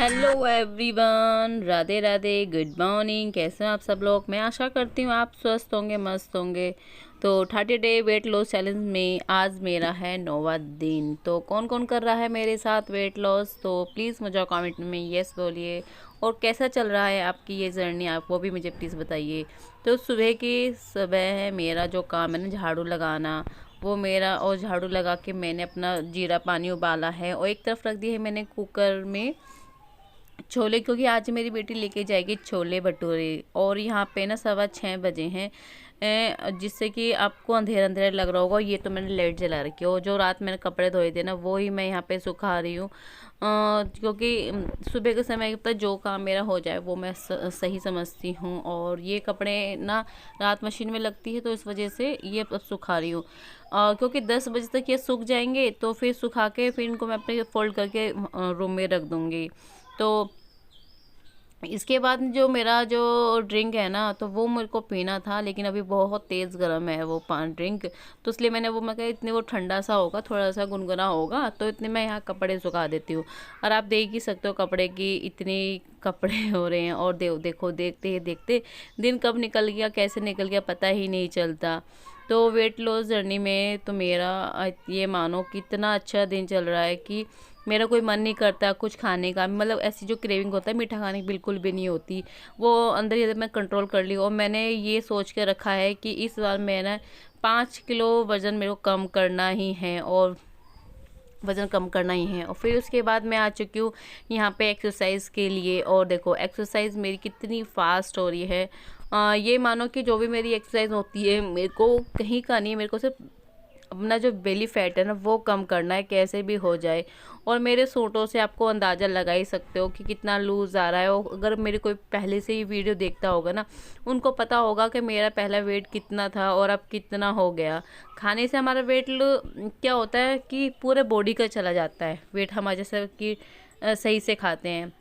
Hello everyone, Radhe Radhe, good morning. कैसे हैं आप सब लोग? मैं आशा करती हूँ आप स्वस्थ होंगे, मस्त होंगे। तो 30 डे वेट लॉस चैलेंज में आज मेरा है 9वां दिन। तो कौन कौन कर रहा है मेरे साथ वेट लॉस? तो प्लीज़ मुझे कमेंट में यस बोलिए। और कैसा चल रहा है आपकी ये जर्नी, आप वो भी मुझे प्लीज़ बताइए। तो सुबह है, मेरा जो काम है ना झाड़ू लगाना, वो मेरा, और झाड़ू लगा के मैंने अपना जीरा पानी उबाला है और एक तरफ रख दिया है मैंने कुकर में छोले, क्योंकि आज मेरी बेटी लेके जाएगी छोले भटूरे। और यहाँ पे ना 6:15 बजे हैं, जिससे कि आपको अंधेरा अंधेरा लग रहा होगा। ये तो मैंने लाइट जला रखी है और जो रात मैंने कपड़े धोए थे ना वो ही मैं यहाँ पे सुखा रही हूँ। क्योंकि सुबह के समय तक जो काम मेरा हो जाए वो मैं सही समझती हूँ। और ये कपड़े ना रात मशीन में लगती है तो इस वजह से ये अब सुखा रही हूँ। क्योंकि 10 बजे तक ये सूख जाएंगे तो फिर सुखा के फिर इनको मैं अपने फोल्ड करके रूम में रख दूँगी। तो इसके बाद जो मेरा जो ड्रिंक है ना, तो वो मेरे को पीना था, लेकिन अभी बहुत तेज़ गर्म है वो पान ड्रिंक। तो इसलिए मैं कहा इतने वो ठंडा सा होगा, थोड़ा सा गुनगुना होगा, तो इतने मैं यहाँ कपड़े सुखा देती हूँ। और आप देख ही सकते हो कपड़े की इतनी कपड़े हो रहे हैं। और देखो देखते ही देखते दिन कब निकल गया, कैसे निकल गया, पता ही नहीं चलता। तो वेट लॉस जर्नी में तो मेरा ये मानो कितना अच्छा दिन चल रहा है कि मेरा कोई मन नहीं करता कुछ खाने का। मतलब ऐसी जो क्रेविंग होता है मीठा खाने की बिल्कुल भी नहीं होती, वो अंदर ही अंदर मैं कंट्रोल कर ली। और मैंने ये सोच के रखा है कि इस बार मैं ना 5 किलो वज़न मेरे को कम करना ही है, और वज़न कम करना ही है। और फिर उसके बाद मैं आ चुकी हूँ यहाँ पे एक्सरसाइज के लिए। और देखो एक्सरसाइज मेरी कितनी फास्ट हो रही है। ये मानो कि जो भी मेरी एक्सरसाइज होती है मेरे को कहीं का नहीं, मेरे को सिर्फ अपना जो बेली फैट है ना वो कम करना है, कैसे भी हो जाए। और मेरे सूटों से आपको अंदाज़ा लगा ही सकते हो कि कितना लूज़ आ रहा है। और अगर मेरे कोई पहले से ही वीडियो देखता होगा ना, उनको पता होगा कि मेरा पहला वेट कितना था और अब कितना हो गया। खाने से हमारा वेट क्या होता है कि पूरे बॉडी का चला जाता है वेट। हमारे जैसे कि सही से खाते हैं,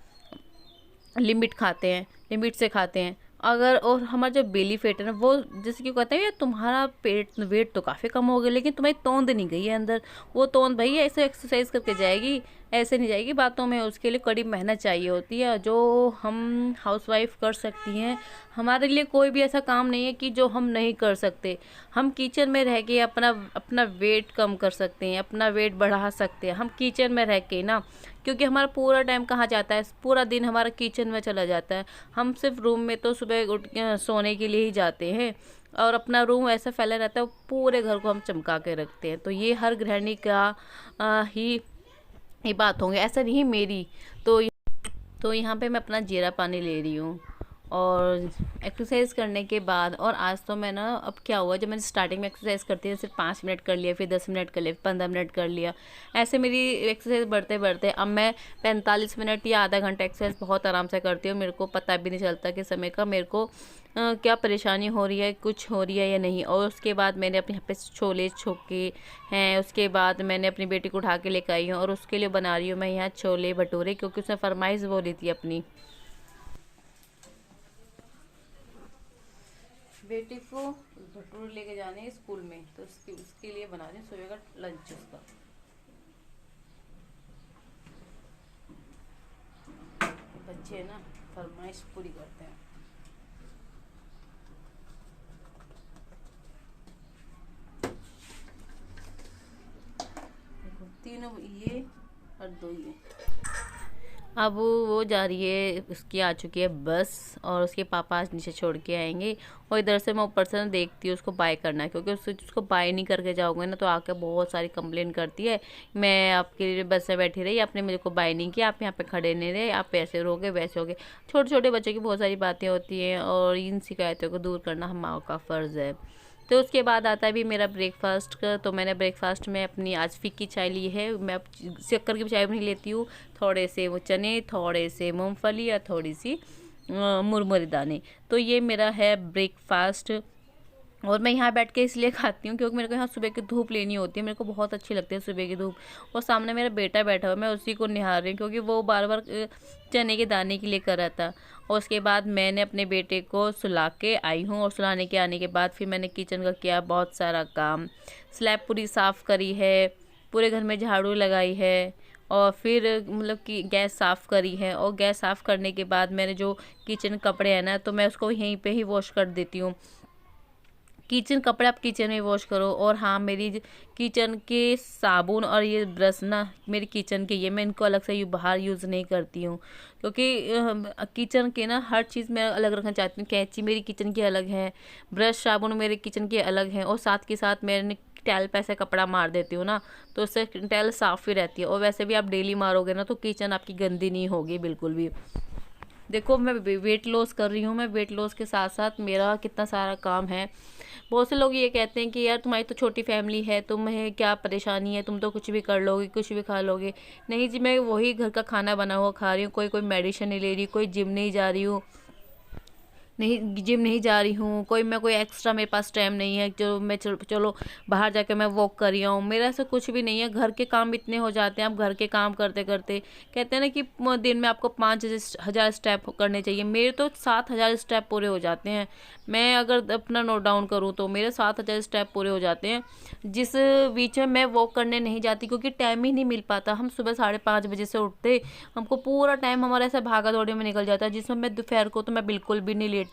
लिमिट से खाते हैं अगर। और हमारा जो बेली फैट है ना वो, जैसे कि कहते हैं यार तुम्हारा पेट वेट तो काफ़ी कम हो गया, लेकिन तुम्हारी तोंद नहीं गई है अंदर। वो तोंद भाई ऐसे एक्सरसाइज करके जाएगी, ऐसे नहीं जाएगी बातों में। उसके लिए कड़ी मेहनत चाहिए होती है जो हम हाउसवाइफ कर सकती हैं। हमारे लिए कोई भी ऐसा काम नहीं है कि जो हम नहीं कर सकते। हम किचन में रह के अपना अपना वेट कम कर सकते हैं, अपना वेट बढ़ा सकते हैं हम किचन में रह के ना। क्योंकि हमारा पूरा टाइम कहाँ जाता है, पूरा दिन हमारा किचन में चला जाता है। हम सिर्फ रूम में तो सुबह उठ के सोने के लिए ही जाते हैं, और अपना रूम ऐसा फैला रहता है, पूरे घर को हम चमका के रखते हैं। तो ये हर गृहिणी का ही ये बात होंगे, ऐसा नहीं मेरी। तो यहाँ पे मैं अपना जीरा पानी ले रही हूँ और एक्सरसाइज करने के बाद। और आज तो मैं ना, अब क्या हुआ, जब मैंने स्टार्टिंग में एक्सरसाइज करती थी सिर्फ 5 मिनट कर लिया, फिर 10 मिनट कर लिया, 15 मिनट कर लिया, ऐसे मेरी एक्सरसाइज बढ़ते बढ़ते अब मैं 45 मिनट या आधा घंटा एक्सरसाइज बहुत आराम से करती हूँ। मेरे को पता भी नहीं चलता कि समय का मेरे को क्या परेशानी हो रही है, कुछ हो रही है या नहीं। और उसके बाद मैंने अपने यहाँ पे छोले छोके हैं, उसके बाद मैंने अपनी बेटी को उठा के लेकर आई हूँ और उसके लिए बना रही हूँ मैं यहाँ छोले भटूरे, क्योंकि उसने फरमाइश बोली थी अपनी। बेटी को भटूरे लेके जाने हैं स्कूल में, तो उसके लिए बना रही हूँ सुबह का लंच उसका। बच्चे ना फरमाइश पूरी करते हैं। देखो तीनों ये और दो ये। अब वो जा रही है, उसकी आ चुकी है बस, और उसके पापा आज नीचे छोड़ के आएंगे। और इधर से मैं ऊपर से देखती हूँ उसको बाय करना है, क्योंकि उसको बाय नहीं करके जाओगे ना तो आके बहुत सारी कंप्लेन करती है, मैं आपके लिए बस में बैठी रही, आपने मेरे को बाय नहीं किया, आप यहाँ पे खड़े नहीं रहे, आप ऐसे रहोगे वैसे होगे। छोटे छोटे बच्चों की बहुत सारी बातें होती हैं, और इन शिकायतों को दूर करना हम माँ का फ़र्ज़ है। तो उसके बाद आता है भी मेरा ब्रेकफास्ट का। तो मैंने ब्रेकफास्ट में अपनी आज फीकी चाय ली है। मैं अब शक्कर की चाय नहीं लेती हूँ। थोड़े से वो चने, थोड़े से मूंगफली या थोड़ी सी मुरमुरे दाने। तो ये मेरा है ब्रेकफास्ट। और मैं यहाँ बैठ के इसलिए खाती हूँ क्योंकि मेरे को यहाँ सुबह की धूप लेनी होती है, मेरे को बहुत अच्छी लगती है सुबह की धूप। और सामने मेरा बेटा बैठा हुआ, मैं उसी को निहार रही हूँ, क्योंकि वो बार बार चने के दाने के लिए कर रहा था। और उसके बाद मैंने अपने बेटे को सुला के आई हूँ, और सुलाने के आने के बाद फिर मैंने किचन का किया बहुत सारा काम। स्लैब पूरी साफ़ करी है, पूरे घर में झाड़ू लगाई है, और फिर मतलब कि गैस साफ़ करी है। और गैस साफ़ करने के बाद मैंने जो किचन कपड़े हैं ना, तो मैं उसको यहीं पे ही वॉश कर देती हूँ। किचन कपड़े आप किचन में वॉश करो। और हाँ, मेरी किचन के साबुन और ये ब्रश ना, मेरी किचन के, ये मैं इनको अलग से बाहर यूज़ नहीं करती हूँ, क्योंकि किचन के ना हर चीज़ मैं अलग रखना चाहती हूँ। कैंची मेरी किचन की अलग है, ब्रश साबुन मेरे किचन के अलग हैं, और साथ के साथ मैंने टैल पे ऐसे कपड़ा मार देती हूँ ना, तो उससे टैल साफ़ ही रहती है। और वैसे भी आप डेली मारोगे ना, तो किचन आपकी गंदी नहीं होगी बिल्कुल भी। देखो, मैं वेट लॉस कर रही हूँ, मैं वेट लॉस के साथ साथ मेरा कितना सारा काम है। बहुत से लोग ये कहते हैं कि यार तुम्हारी तो छोटी फैमिली है, तुम्हें क्या परेशानी है, तुम तो कुछ भी कर लोगे, कुछ भी खा लोगे। नहीं जी, मैं वही घर का खाना बना हुआ खा रही हूँ, कोई मेडिसिन नहीं ले रही, कोई जिम नहीं जा रही हूँ, नहीं जिम नहीं जा रही हूँ, कोई एक्स्ट्रा मेरे पास टाइम नहीं है जो मैं चलो बाहर जाके मैं वॉक कर रही हूँ। मेरा ऐसा कुछ भी नहीं है। घर के काम इतने हो जाते हैं, आप घर के काम करते करते, कहते हैं ना कि दिन में आपको 5,000 स्टेप करने चाहिए, मेरे तो 7,000 स्टेप पूरे हो जाते हैं। मैं अगर अपना नोट डाउन करूँ तो मेरे 7,000 स्टेप पूरे हो जाते हैं, जिस बीच में मैं वॉक करने नहीं जाती, क्योंकि टाइम ही नहीं मिल पाता। हम सुबह 5:30 बजे से उठते, हमको पूरा टाइम हमारा ऐसा भागा दौड़ी में निकल जाता है, जिसमें मैं दोपहर को तो मैं बिल्कुल भी नहीं लेटती।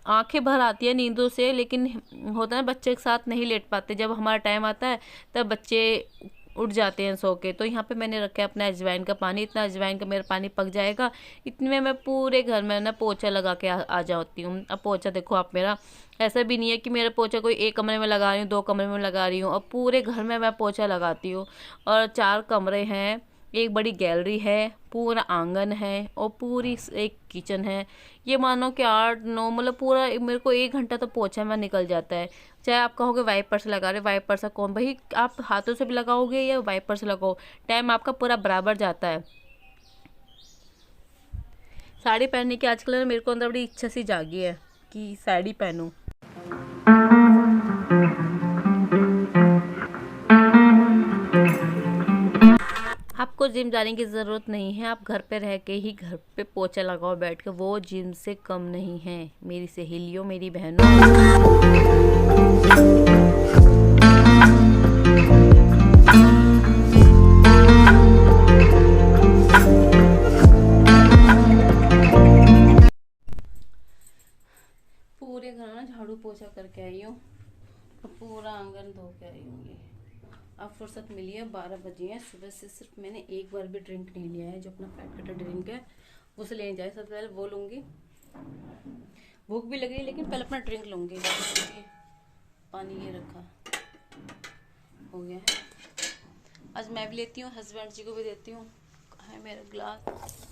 आंखें भर आती है नींदों से, लेकिन होता है बच्चे के साथ नहीं लेट पाते। जब हमारा टाइम आता है तब बच्चे उठ जाते हैं सो के। तो यहाँ पे मैंने रखा है अपना अजवाइन का पानी, इतना अजवाइन का मेरा पानी पक जाएगा, इतने में मैं पूरे घर में ना पोछा लगा के आ जाती हूँ। अब पोछा देखो आप मेरा, ऐसा भी नहीं है कि मेरा पोछा कोई एक कमरे में लगा रही हूँ, 2 कमरे में लगा रही हूँ, अब पूरे घर में मैं पोछा लगाती हूँ। और 4 कमरे हैं, एक बड़ी गैलरी है, पूरा आंगन है, और पूरी एक किचन है। ये मानो कि 8-9, मतलब पूरा मेरे को 1 घंटा तो पोछा में निकल जाता है। चाहे आप कहोगे वाइपर से लगा रहे, वाइपर से कौन भाई, आप हाथों से भी लगाओगे या वाइपर से लगाओ, टाइम आपका पूरा बराबर जाता है। साड़ी पहनने की आजकल ना मेरे को अंदर बड़ी इच्छा सी जागी है कि साड़ी पहनूं। आपको जिम जाने की ज़रूरत नहीं है, आप घर पे रह के ही घर पे पोछा लगाओ बैठ के, वो जिम से कम नहीं है मेरी सहेलियों, मेरी बहनों। पूरे घर में झाड़ू पोछा करके आई हूँ, पूरा आंगन धो के आई हूँ। अब फुर्सत मिली है, 12 बजे हैं। सुबह से सिर्फ मैंने एक बार भी ड्रिंक नहीं लिया है, जो अपना फैट कटर ड्रिंक है उसे लेने जाए। सबसे पहले वो लूँगी, भूख भी लगी लेकिन पहले अपना ड्रिंक लूँगी। पानी ये रखा हो गया है, आज मैं भी लेती हूँ, हस्बैंड जी को भी देती हूँ। है मेरा ग्लास,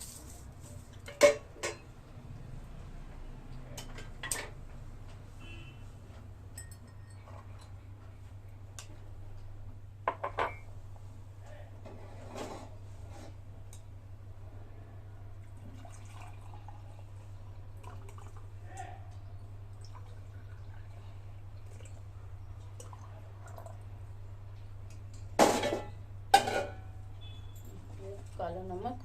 काला नमक,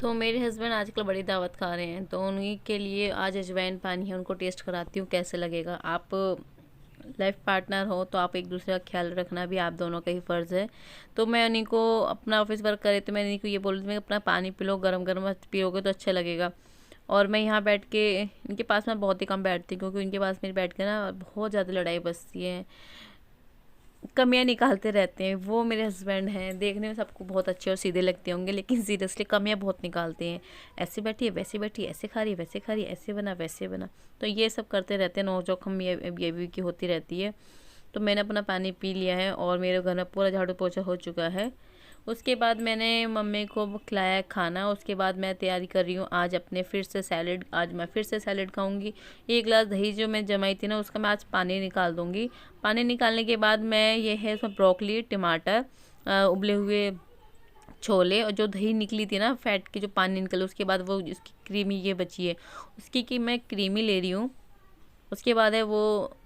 तो मेरे हस्बैंड आजकल बड़ी दावत खा रहे हैं, तो उन्हीं के लिए आज अजवाइन पानी है, उनको टेस्ट कराती हूँ कैसे लगेगा। आप लाइफ पार्टनर हो तो आप एक दूसरे का ख्याल रखना भी आप दोनों का ही फ़र्ज़ है। तो मैं उन्हीं को, अपना ऑफिस वर्क करे तो मैं उन्हीं को ये बोल रही हूँ, अपना पानी पी लो, गरम गरम पियोगे तो अच्छा लगेगा। और मैं यहाँ बैठ के इनके पास मैं बहुत ही कम बैठती हूँ, क्योंकि इनके पास मेरी बैठ के ना बहुत ज़्यादा लड़ाई बसती है, कमियां निकालते रहते हैं। वो मेरे हस्बैंड हैं, देखने में सबको बहुत अच्छे और सीधे लगते होंगे, लेकिन सीरियसली कमियां बहुत निकालते हैं। ऐसे बैठी है, वैसे बैठी है, ऐसे खा रही है, वैसे खा रही है, ऐसे बना, वैसे बना, तो ये सब करते रहते हैं। नोक-झोंक हम ये भी की होती रहती है। तो मैंने अपना पानी पी लिया है और मेरे घर में पूरा झाड़ू पोछा हो चुका है। उसके बाद मैंने मम्मी को खिलाया खाना। उसके बाद मैं तैयारी कर रही हूँ आज अपने फिर से सैलेड, आज मैं फिर से सैलेड खाऊंगी। 1 गिलास दही जो मैं जमाई थी ना, उसका मैं आज पानी निकाल दूंगी। पानी निकालने के बाद मैं ये है उसमें ब्रोकली, टमाटर, उबले हुए छोले, और जो दही निकली थी ना, फैट की जो पानी निकले, उसके बाद वो इसकी क्रीमी ये बची है, उसकी की मैं क्रीमी ले रही हूँ। उसके बाद है वो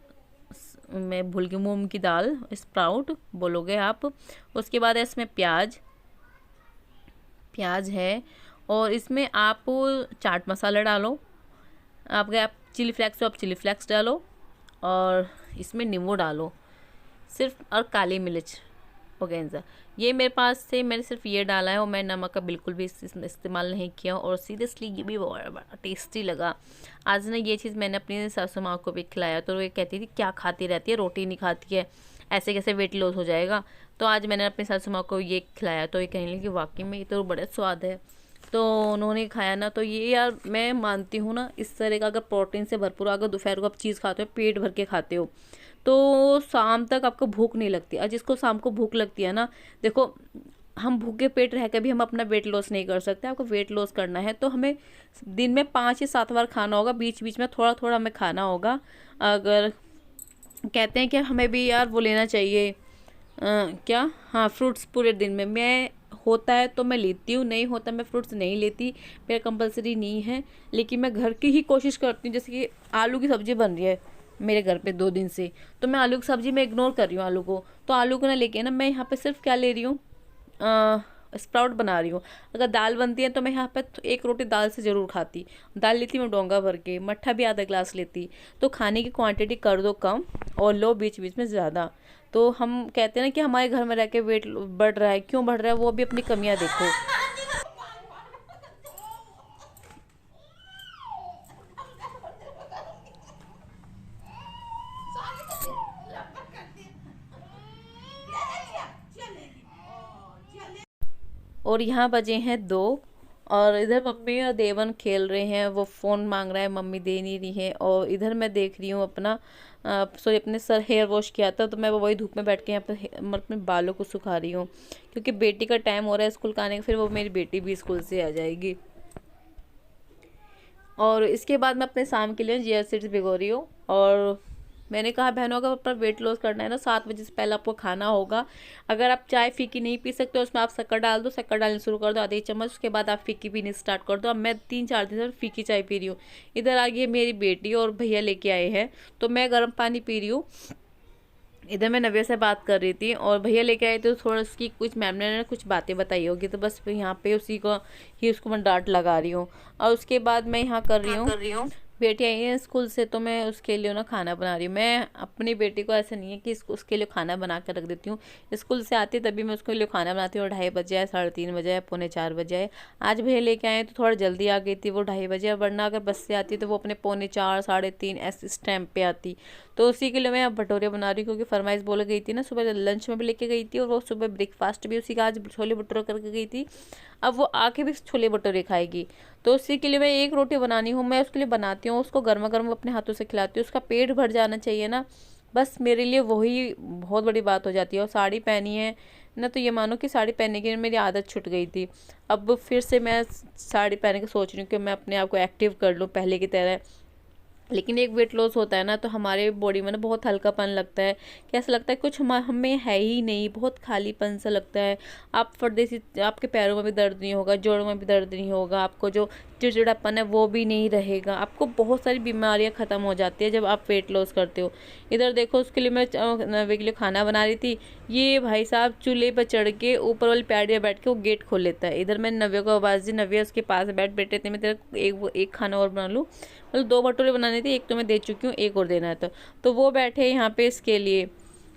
मैं भूल गई, मूंग की दाल, स्प्राउट बोलोगे आप। उसके बाद है इसमें प्याज है, और इसमें आप चाट मसाला डालो, आप चिली फ्लेक्स हो आप चिली फ्लेक्स डालो, और इसमें नींबू डालो सिर्फ, और काली मिर्च ऑर्गेन्जा। ये मेरे पास से मैंने सिर्फ ये डाला है, और मैं नमक का बिल्कुल भी इस्तेमाल नहीं किया, और सीरियसली ये भी बड़ा टेस्टी लगा। आज ना ये चीज़ मैंने अपनी सासू माँ को भी खिलाया, तो वो कहती थी क्या खाती रहती है, रोटी नहीं खाती है, ऐसे कैसे वेट लॉस हो जाएगा। तो आज मैंने अपनी सासू माँ को ये खिलाया, तो ये कहने लगी कि वाकई में ये तो बड़ा स्वाद है। तो उन्होंने खाया ना, तो ये यार मैं मानती हूँ ना, इस तरह का अगर प्रोटीन से भरपूर अगर दोपहर को आप चीज़ खाते हो, पेट भर के खाते हो, तो शाम तक आपको भूख नहीं लगती। और जिसको शाम को भूख लगती है ना, देखो हम भूखे पेट रह के भी हम अपना वेट लॉस नहीं कर सकते। आपको वेट लॉस करना है तो हमें दिन में 5 या 7 बार खाना होगा, बीच बीच में थोड़ा थोड़ा हमें खाना होगा। अगर कहते हैं कि हमें भी यार वो लेना चाहिए क्या, हाँ फ्रूट्स पूरे दिन में, मैं होता है तो मैं लेती हूँ, नहीं होता मैं फ्रूट्स नहीं लेती, मेरा कंपलसरी नहीं है। लेकिन मैं घर की ही कोशिश करती हूँ, जैसे कि आलू की सब्ज़ी बन रही है मेरे घर पे 2 दिन से, तो मैं आलू की सब्ज़ी में इग्नोर कर रही हूँ आलू को, तो आलू को ना लेके ना मैं यहाँ पे सिर्फ क्या ले रही हूँ, स्प्राउट बना रही हूँ। अगर दाल बनती है तो मैं यहाँ पे 1 रोटी दाल से ज़रूर खाती, दाल लेती मैं डोंगा भर के, मट्ठा भी आधा ग्लास लेती। तो खाने की क्वांटिटी कर दो कम और लो बीच बीच में ज़्यादा। तो हम कहते हैं ना कि हमारे घर में रह के वेट बढ़ रहा है, क्यों बढ़ रहा है, वो भी अपनी कमियाँ देखो। और यहाँ बजे हैं 2, और इधर मम्मी और देवन खेल रहे हैं, वो फ़ोन मांग रहा है, मम्मी दे नहीं रही है। और इधर मैं देख रही हूँ अपना सॉरी अपने सर हेयर वॉश किया था, तो मैं वही धूप में बैठ के यहाँ पर अपने बालों को सुखा रही हूँ, क्योंकि बेटी का टाइम हो रहा है स्कूल का आने का, फिर वो मेरी बेटी भी स्कूल से आ जाएगी। और इसके बाद मैं अपने शाम के लिए जिया सीड्स भिगो रही हूँ। और मैंने कहा बहनों अगर अपना वेट लॉस करना है ना, 7 बजे से पहले आपको खाना होगा। अगर आप चाय फीकी नहीं पी सकते हो, उसमें आप शक्कर डाल दो, शक्कर डालनी शुरू कर दो आधे चम्मच, उसके बाद आप फीकी पीनी स्टार्ट कर दो। अब मैं 3-4 दिन से फीकी चाय पी रही हूँ। इधर आ गई मेरी बेटी और भैया लेके आए हैं, तो मैं गर्म पानी पी रही हूँ। इधर मैं नव्या से बात कर रही थी, और भैया लेके आए तो थोड़ा उसकी कुछ मैम ने कुछ बातें बताई होगी, तो बस यहाँ पे उसी को ही उसको मैं डांट लगा रही हूँ। और उसके बाद मैं यहाँ कर रही हूँ बेटी आई है स्कूल से, तो मैं उसके लिए ना खाना बना रही हूँ। मैं अपनी बेटी को ऐसा नहीं है कि उसके लिए खाना बना कर रख देती हूँ, स्कूल से आती तभी मैं उसके लिए खाना बनाती हूँ। और 2:30 बजे आए, 3:30 बजे आए, 3:45 बजे आए। आज भैया लेके आए तो थोड़ा जल्दी आ गई थी, वो 2:30 बजे, वरना अगर बस से आती तो वो अपने 4:45 3:30 ऐसे इस टाइम पे आती। तो उसी के लिए मैं अब भटूरे बना रही हूँ, क्योंकि फरमाइश बोल गई थी ना, सुबह लंच में भी लेके गई थी, और वो सुबह ब्रेकफास्ट भी उसी का आज छोले भटूरे करके गई थी। अब वो आके भी छोले भटूरे खाएगी, तो उसी के लिए मैं 1 रोटी बनानी हूँ, मैं उसके लिए बनाती हूँ, उसको गर्मा गर्म अपने हाथों से खिलाती हूँ। उसका पेट भर जाना चाहिए ना, बस मेरे लिए वही बहुत बड़ी बात हो जाती है। और साड़ी पहनी है ना, तो ये मानो कि साड़ी पहनने की मेरी आदत छूट गई थी। अब फिर से मैं साड़ी पहन के सोच रही हूँ कि मैं अपने आप को एक्टिव कर लूँ पहले की तरह। लेकिन एक वेट लॉस होता है ना, तो हमारे बॉडी में ना बहुत हल्कापन लगता है, कैसा लगता है कुछ हमें है ही नहीं, बहुत खालीपन सा लगता है। आप परदेसी, आपके पैरों में भी दर्द नहीं होगा, जोड़ों में भी दर्द नहीं होगा, आपको जो चिड़चिड़ापन है वो भी नहीं रहेगा, आपको बहुत सारी बीमारियां ख़त्म हो जाती है जब आप वेट लॉस करते हो। इधर देखो उसके लिए मैं नवे के लिए खाना बना रही थी, ये भाई साहब चूल्हे पर चढ़ के ऊपर वाली पैड़ी बैठ के वो गेट खोल लेता है। इधर मैं नव्या को आवाज़ दी, नव्या उसके पास बैठ बैठे थे, मैं तेरा एक खाना और बना लूँ, मतलब 2 भटूरे बनाने थे, एक तो मैं दे चुकी हूँ, एक और देना है। तो वो बैठे यहाँ पे इसके लिए।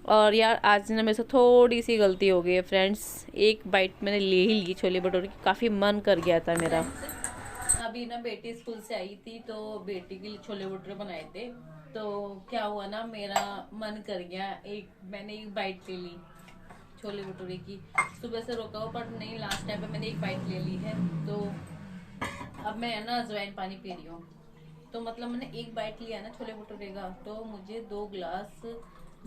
और यार आज ना मेरे से थोड़ी सी गलती हो गई है फ्रेंड्स, एक बाइट मैंने ले ही ली छोले भटूरे की, काफ़ी मन कर गया था मेरा। अभी ना बेटी स्कूल से आई थी, तो बेटी के लिए छोले भटूरे बनाए थे, तो क्या हुआ ना मेरा मन कर गया, मैंने एक बाइट ले ली छोले भटूरे की। सुबह से रोका हुआ पर नहीं, लास्ट टाइम पे मैंने एक बाइट ले ली है। तो अब मैं ना अजवाइन पानी पी रही हूँ, तो मतलब मैंने एक बाइट लिया ना छोले भटूरे का, तो मुझे 2 गिलास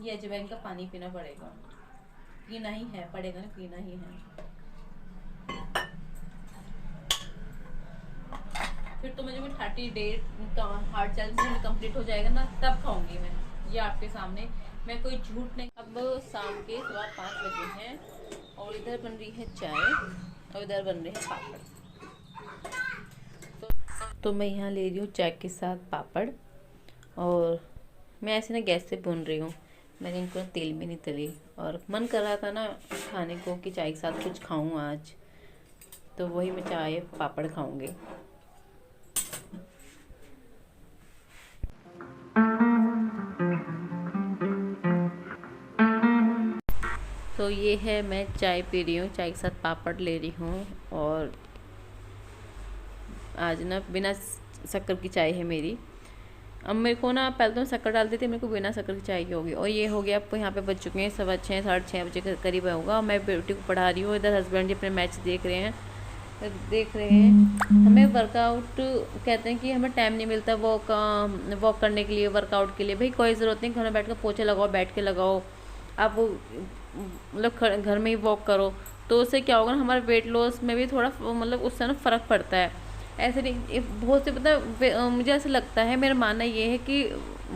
ये अजवाइन का पानी पीना पड़ेगा, पीना ही है, पड़ेगा ना, पीना ही है। फिर तो मुझे 30 डे का हार्ड चैलेंज कंप्लीट हो जाएगा ना, तब खाऊंगी मैं ये आपके सामने, मैं कोई झूठ नहीं। अब शाम के 5:15 बजे हैं, और इधर बन रही है चाय, और इधर बन रहे हैं पापड़। तो मैं यहाँ ले रही हूँ चाय के साथ पापड़, और मैं ऐसे ना गैस से भून रही हूँ। मैंने इनको तेल में नहीं तली, और मन कर रहा था ना खाने को कि चाय के साथ कुछ खाऊं आज, तो वही मैं चाय पापड़ खाऊंगी। तो ये है, मैं चाय पी रही हूँ, चाय के साथ पापड़ ले रही हूँ। और आज ना बिना शक्कर की चाय है मेरी। अब मेरे को ना पहले तो शक्कर डालती थी, मेरे को बिना शक्कर की चाय की होगी। और ये हो गया, आपको यहाँ पे बज चुके हैं 6:15 6:30 के करीब होगा। मैं बेटी को पढ़ा रही हूँ, इधर हस्बैंड जी अपने मैच देख रहे हैं। हमें वर्कआउट कहते हैं कि हमें टाइम नहीं मिलता वॉक करने के लिए, वर्कआउट के लिए। भाई कोई ज़रूरत नहीं, घर में बैठ कर पोछे लगाओ, बैठ के लगाओ, आप मतलब घर में ही वॉक करो। तो उससे क्या होगा ना, हमारे वेट लॉस में भी थोड़ा मतलब उससे ना फ़र्क पड़ता है। ऐसे नहीं, बहुत से पता, मुझे ऐसा लगता है, मेरा मानना ये है कि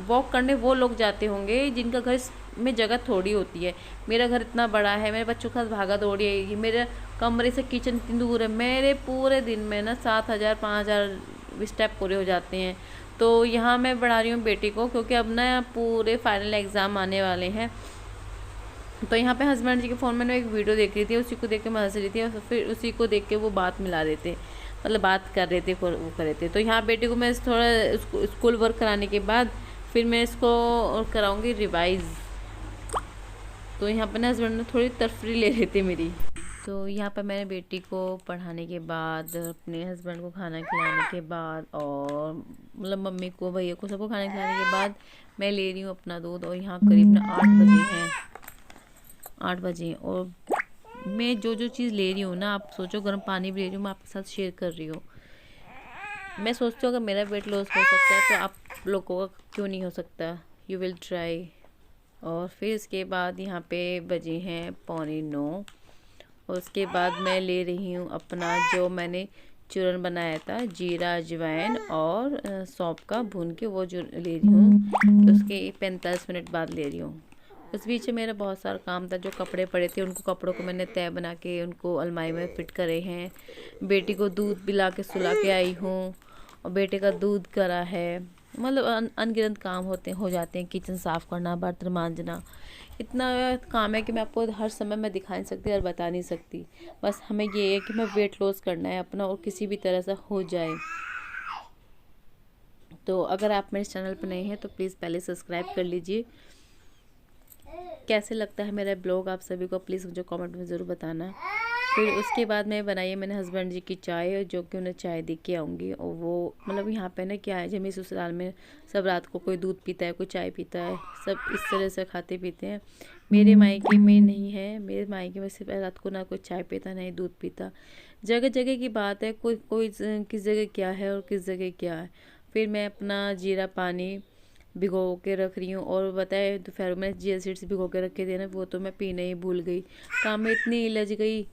वॉक करने वो लोग जाते होंगे जिनका घर में जगह थोड़ी होती है। मेरा घर इतना बड़ा है, मेरे बच्चों के साथ भागा दौड़ी है, ये मेरे कमरे से किचन इतनी दूर है, मेरे पूरे दिन में ना 7,000 5,000 स्टेप पूरे हो जाते हैं। तो यहाँ मैं बढ़ा रही हूँ बेटी को, क्योंकि अब ना पूरे फाइनल एग्ज़ाम आने वाले हैं। तो यहाँ पे हस्बैंड जी के फ़ोन में ना एक वीडियो देख रही थी, उसी को देख के मैं हंस रही थी, और फिर उसी को देख के वो बात मिला रहे थे, मतलब बात कर रहे थे, वो कर रहे थे। तो यहाँ बेटे को मैं थोड़ा स्कूल वर्क कराने के बाद फिर मैं इसको कराऊंगी रिवाइज़। तो यहाँ पर ना हस्बैंड ने थोड़ी तफरी ले रहे थे मेरी। तो यहाँ पर मैंने बेटी को पढ़ाने के बाद, अपने हस्बैंड को खाना खिलाने के बाद, और मतलब मम्मी को भैया को सबको खाना खिलाने के बाद मैं ले रही हूँ अपना दूध। और यहाँ करीब ना 8 बजे हैं, 8 बजे। और मैं जो जो चीज़ ले रही हूँ ना, आप सोचो, गर्म पानी भी ले रही हूँ, मैं आपके साथ शेयर कर रही हूँ। मैं सोचती हूँ अगर मेरा वेट लॉस हो सकता है तो आप लोगों का क्यों नहीं हो सकता। You will try. और फिर इसके बाद यहाँ पे बजे हैं 8:45। और उसके बाद मैं ले रही हूँ अपना जो मैंने चूरन बनाया था, जीरा अजवाइन और सौंफ का भून के, वो जो ले रही हूँ। उसके 45 मिनट बाद ले रही हूँ। उस बीच मेरा बहुत सारा काम था, जो कपड़े पड़े थे उनको, कपड़ों को मैंने तय बना के उनको अलमारी में फिट करे हैं। बेटी को दूध पिला के सुला के आई हूँ, और बेटे का दूध करा है। मतलब अनगिनत काम हो जाते हैं, किचन साफ़ करना, बर्तन मांजना, इतना काम है कि मैं आपको हर समय मैं दिखा नहीं सकती और बता नहीं सकती। बस हमें ये है कि मैं वेट लॉस करना है अपना, और किसी भी तरह से हो जाए। तो अगर आप मेरे चैनल पर नए हैं तो प्लीज़ पहले सब्सक्राइब कर लीजिए। कैसे लगता है मेरा ब्लॉग आप सभी को प्लीज़ मुझे कमेंट में ज़रूर बताना। फिर उसके बाद मैंने हस्बैंड जी की चाय, जो कि उन्हें चाय दे के आऊँगी। और वो मतलब यहाँ पे ना क्या है, जब मेरे ससुराल में सब रात को कोई दूध पीता है, कोई चाय पीता है, सब इस तरह से खाते पीते हैं। मेरे मायके में नहीं है, मेरे मायके में सिर्फ रात को ना कोई चाय पीता, ना ही दूध पीता। जगह जगह की बात है, कोई कोई किस जगह क्या है और किस जगह क्या है। फिर मैं अपना जीरा पानी भिगो के रख रही हूँ। और बताए दोपहर में चिया सीड्स भिगो के रखे थे ना, वो तो मैं पीना ही भूल गई। काम में इतनी उलझ गई,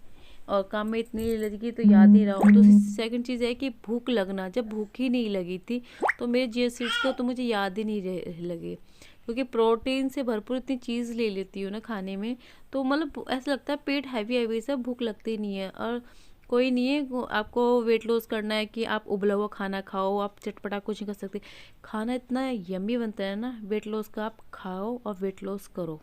और काम में इतनी उलझ गई तो याद नहीं रहा। और दूसरी सेकंड चीज़ है कि भूख लगना, जब भूख ही नहीं लगी थी तो मेरे चिया सीड्स को तो मुझे याद ही नहीं लगे। क्योंकि प्रोटीन से भरपूर इतनी चीज़ ले लेती हूँ ना खाने में, तो मतलब ऐसा लगता है पेट हैवी हैवी सा, भूख लगती नहीं है। और कोई नहीं है, आपको वेट लॉस करना है कि आप उबला हुआ खाना खाओ, आप चटपटा कुछ नहीं कर सकते। खाना इतना यम्मी बनता है ना वेट लॉस का, आप खाओ और वेट लॉस करो।